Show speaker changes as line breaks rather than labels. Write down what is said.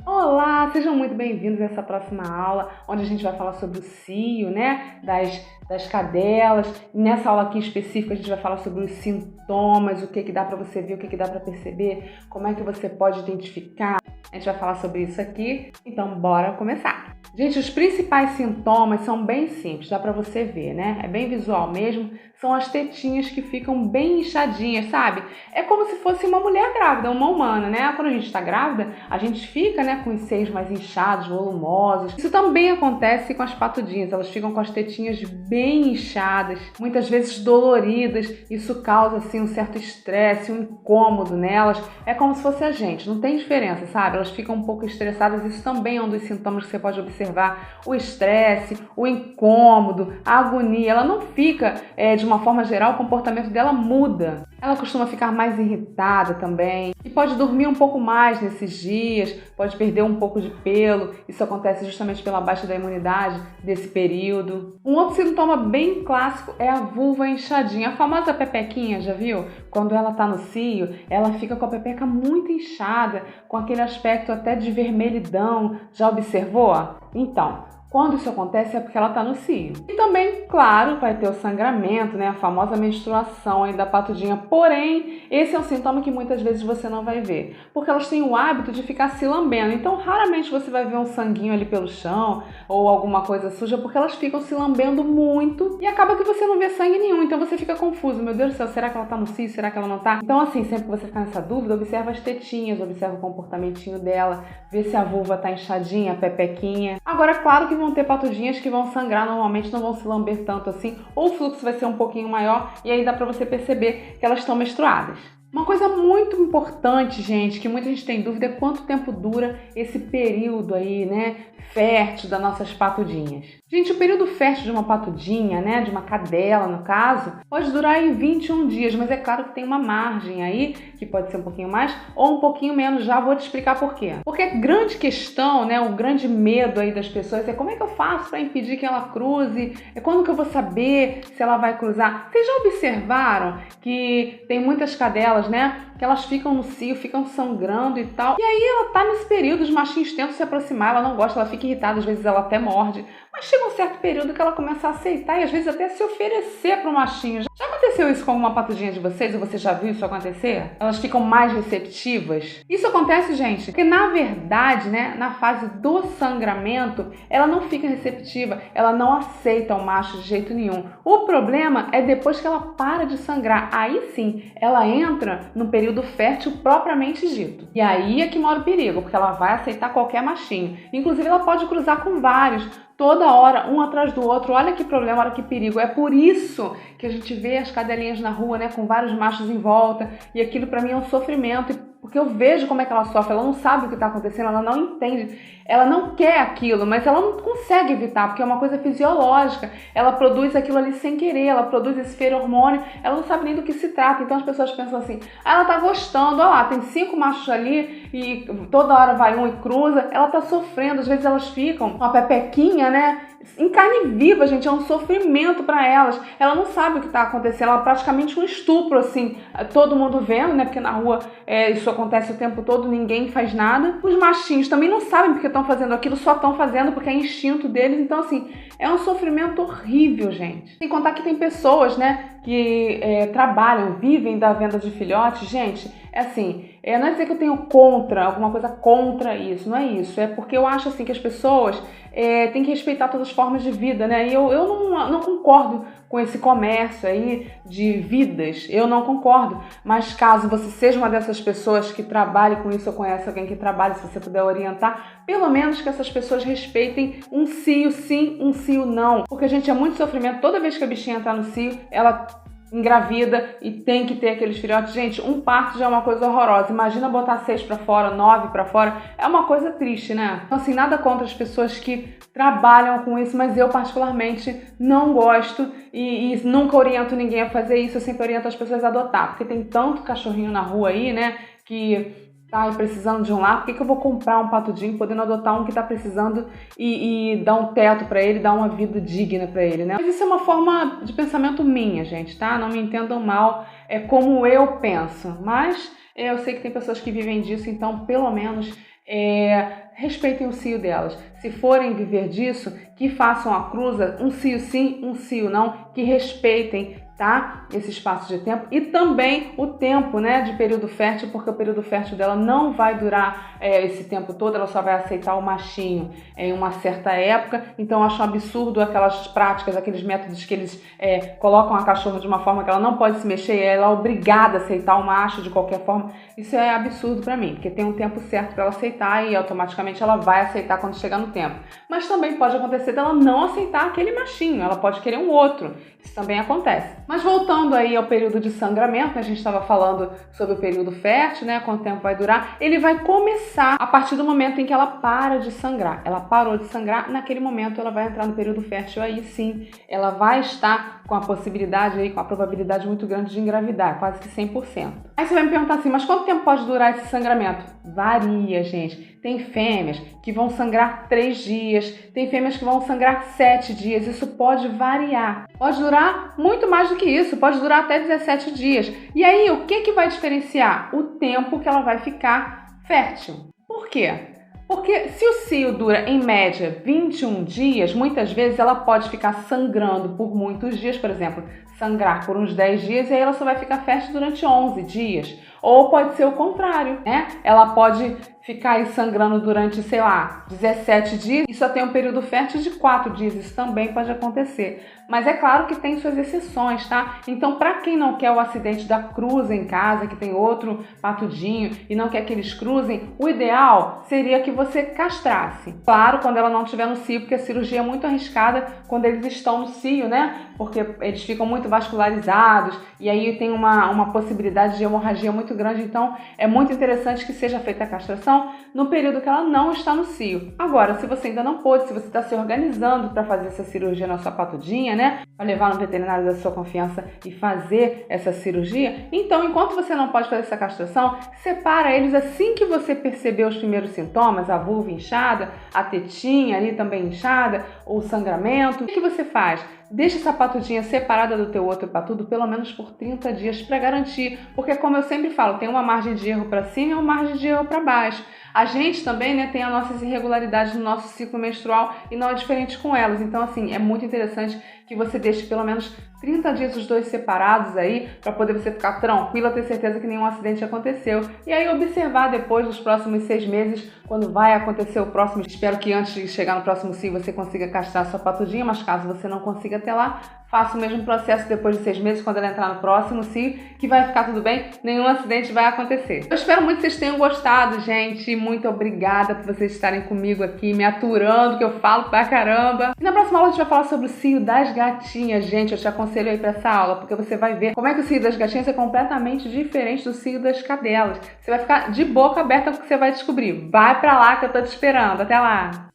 Olá, sejam muito bem-vindos a essa próxima aula, onde a gente vai falar sobre o cio, né, das cadelas. E nessa aula aqui específica a gente vai falar sobre os sintomas, o que dá para você ver, o que dá para perceber, como é que você pode identificar. A gente vai falar sobre isso aqui, então bora começar. Gente, os principais sintomas são bem simples, dá pra você ver, né? É bem visual mesmo, são as tetinhas que ficam bem inchadinhas, sabe? É como se fosse uma mulher grávida, uma humana, né? Quando a gente tá grávida, a gente fica, né, com os seios mais inchados, volumosos. Isso também acontece com as patudinhas, elas ficam com as tetinhas bem inchadas, muitas vezes doloridas. Isso causa, assim, um certo estresse, um incômodo nelas. É como se fosse a gente, não tem diferença, sabe? Elas ficam um pouco estressadas, isso também é um dos sintomas que você pode observar. O estresse, o incômodo, a agonia. Ela não fica, de uma forma geral, o comportamento dela muda. Ela costuma ficar mais irritada também e pode dormir um pouco mais nesses dias, pode perder um pouco de pelo. Isso acontece justamente pela baixa da imunidade desse período. Um outro sintoma bem clássico é a vulva inchadinha, a famosa pepequinha, já viu? Quando ela tá no cio, ela fica com a pepeca muito inchada, com aquele aspecto até de vermelhidão. Já observou? Então, quando isso acontece é porque ela está no cio. E também, claro, vai ter o sangramento, né? A famosa menstruação aí da patudinha. Porém, esse é um sintoma que muitas vezes você não vai ver, porque elas têm o hábito de ficar se lambendo. Então, raramente você vai ver um sanguinho ali pelo chão ou alguma coisa suja, porque elas ficam se lambendo muito e acaba que você não vê sangue nenhum. Então, você fica confuso. Meu Deus do céu, será que ela tá no cio? Será que ela não tá? Então, assim, sempre que você ficar nessa dúvida, observa as tetinhas, observa o comportamentinho dela, vê se a vulva tá inchadinha, a pepequinha. Agora, claro que vão ter patudinhas que vão sangrar, normalmente não vão se lamber tanto assim, ou o fluxo vai ser um pouquinho maior e aí dá pra você perceber que elas estão menstruadas. Uma coisa muito importante, gente, que muita gente tem dúvida é quanto tempo dura esse período aí, né, fértil das nossas patudinhas. Gente, o período fértil de uma patudinha, né, de uma cadela no caso, pode durar aí 21 dias, mas é claro que tem uma margem aí, que pode ser um pouquinho mais ou um pouquinho menos, já vou te explicar por quê. Porque a grande questão, né, o grande medo aí das pessoas é como é que eu faço para impedir que ela cruze, é quando que eu vou saber se ela vai cruzar. Vocês já observaram que tem muitas cadelas, né, que elas ficam no cio, ficam sangrando e tal. E aí ela tá nesse período, os machinhos tentam se aproximar, ela não gosta, ela fica irritada, às vezes ela até morde. Mas chega um certo período que ela começa a aceitar e às vezes até se oferecer para o machinho. Já aconteceu isso com alguma patudinha de vocês? Ou você já viu isso acontecer? Elas ficam mais receptivas? Isso acontece, gente, porque na verdade, né, na fase do sangramento, ela não fica receptiva, ela não aceita o macho de jeito nenhum. O problema é depois que ela para de sangrar. Aí sim, ela entra no período fértil propriamente dito. E aí é que mora o perigo, porque ela vai aceitar qualquer machinho. Inclusive, ela pode cruzar com vários, toda hora, um atrás do outro. Olha que problema, olha que perigo. É por isso que a gente vê as cadelinhas na rua, né, com vários machos em volta. E aquilo pra mim é um sofrimento, porque eu vejo como é que ela sofre. Ela não sabe o que está acontecendo, ela não entende. Ela não quer aquilo, mas ela não consegue evitar, porque é uma coisa fisiológica. Ela produz aquilo ali sem querer, ela produz esse feromônio, ela não sabe nem do que se trata. Então as pessoas pensam assim, ela tá gostando, olha lá, tem 5 machos ali e toda hora vai um e cruza. Ela tá sofrendo, às vezes elas ficam com a pepequinha, né, em carne viva, gente, é um sofrimento para elas. Ela não sabe o que tá acontecendo, ela é praticamente um estupro, assim, todo mundo vendo, né, porque na rua isso acontece o tempo todo, ninguém faz nada. Os machinhos também não sabem porque estão fazendo aquilo, só estão fazendo porque é instinto deles. Então, assim, é um sofrimento horrível, gente. Sem contar que tem pessoas, né, que trabalham, vivem da venda de filhotes. Gente, é assim, não é dizer que eu tenho alguma coisa contra isso, não é isso. É porque eu acho, assim, que as pessoas têm que respeitar todas as formas de vida, né? E eu não concordo com esse comércio aí de vidas, eu não concordo. Mas caso você seja uma dessas pessoas que trabalhe com isso ou conhece alguém que trabalhe, se você puder orientar, pelo menos que essas pessoas respeitem um cio sim, um cio não. Porque, gente, é muito sofrimento. Toda vez que a bichinha entrar no cio, ela engravida e tem que ter aqueles filhotes. Gente, um parto já é uma coisa horrorosa. Imagina botar 6 pra fora, 9 pra fora. É uma coisa triste, né? Então, assim, nada contra as pessoas que trabalham com isso, mas eu particularmente não gosto e nunca oriento ninguém a fazer isso. Eu sempre oriento as pessoas a adotar, porque tem tanto cachorrinho na rua aí, né, que tá precisando de um lar. Por que eu vou comprar um patudinho podendo adotar um que tá precisando e dar um teto pra ele, dar uma vida digna pra ele, né? Mas isso é uma forma de pensamento minha, gente, tá? Não me entendam mal, é como eu penso. Mas eu sei que tem pessoas que vivem disso, então pelo menos respeitem o cio delas. Se forem viver disso, que façam a cruza, um cio sim, um cio não, que respeitem, tá? Esse espaço de tempo e também o tempo, né, de período fértil, porque o período fértil dela não vai durar esse tempo todo, ela só vai aceitar o machinho em uma certa época. Então eu acho um absurdo aquelas práticas, aqueles métodos que eles colocam a cachorra de uma forma que ela não pode se mexer e ela é obrigada a aceitar o macho de qualquer forma. Isso é absurdo pra mim, porque tem um tempo certo para ela aceitar e automaticamente ela vai aceitar quando chegar no tempo. Mas também pode acontecer dela não aceitar aquele machinho, ela pode querer um outro. Isso também acontece. Mas voltando aí ao período de sangramento, a gente estava falando sobre o período fértil, né? Quanto tempo vai durar? Ele vai começar a partir do momento em que ela para de sangrar. Ela parou de sangrar, naquele momento ela vai entrar no período fértil. Aí sim, ela vai estar com a possibilidade aí, com a probabilidade muito grande de engravidar, quase que 100%. Aí você vai me perguntar assim, mas quanto tempo pode durar esse sangramento? Varia, gente. Tem fêmeas que vão sangrar 3 dias, tem fêmeas que vão sangrar 7 dias, isso pode variar. Pode durar muito mais do que isso, pode durar até 17 dias. E aí, o que vai diferenciar? O tempo que ela vai ficar fértil. Por quê? Porque se o cio dura, em média, 21 dias, muitas vezes ela pode ficar sangrando por muitos dias, por exemplo, sangrar por uns 10 dias e aí ela só vai ficar fértil durante 11 dias. Ou pode ser o contrário, né? Ela pode ficar aí sangrando durante, sei lá, 17 dias e só tem um período fértil de 4 dias. Isso também pode acontecer. Mas é claro que tem suas exceções, tá? Então, para quem não quer o acidente da cruza em casa, que tem outro patudinho e não quer que eles cruzem, o ideal seria que você castrasse. Claro, quando ela não estiver no cio, porque a cirurgia é muito arriscada quando eles estão no cio, né? Porque eles ficam muito vascularizados e aí tem uma possibilidade de hemorragia muito grande. Então, é muito interessante que seja feita a castração no período que ela não está no cio. Agora, se você ainda não pôde, se você está se organizando para fazer essa cirurgia na sua patudinha, né? Para levar no veterinário da sua confiança e fazer essa cirurgia, então, enquanto você não pode fazer essa castração, separa eles assim que você perceber os primeiros sintomas, a vulva inchada, a tetinha ali também inchada, ou sangramento. O que você faz? Deixa essa patudinha separada do teu outro patudo pelo menos por 30 dias para garantir, porque como eu sempre falo, tem uma margem de erro para cima e uma margem de erro para baixo. A gente também, né, tem as nossas irregularidades no nosso ciclo menstrual e não é diferente com elas. Então, assim, é muito interessante que você deixe pelo menos 30 dias os dois separados aí, para poder você ficar tranquila, ter certeza que nenhum acidente aconteceu. E aí observar depois, nos próximos 6 meses, quando vai acontecer o próximo. Espero que antes de chegar no próximo cio você consiga castrar sua patudinha, mas caso você não consiga até lá, faça o mesmo processo depois de 6 meses, quando ela entrar no próximo cio, que vai ficar tudo bem, nenhum acidente vai acontecer. Eu espero muito que vocês tenham gostado, gente. Muito obrigada por vocês estarem comigo aqui, me aturando, que eu falo pra caramba. E na próxima aula a gente vai falar sobre o cio das gatinhas, gente. Eu te aconselho aí pra essa aula, porque você vai ver como é que o cio das gatinhas é completamente diferente do cio das cadelas. Você vai ficar de boca aberta com o que você vai descobrir. Vai pra lá que eu tô te esperando. Até lá!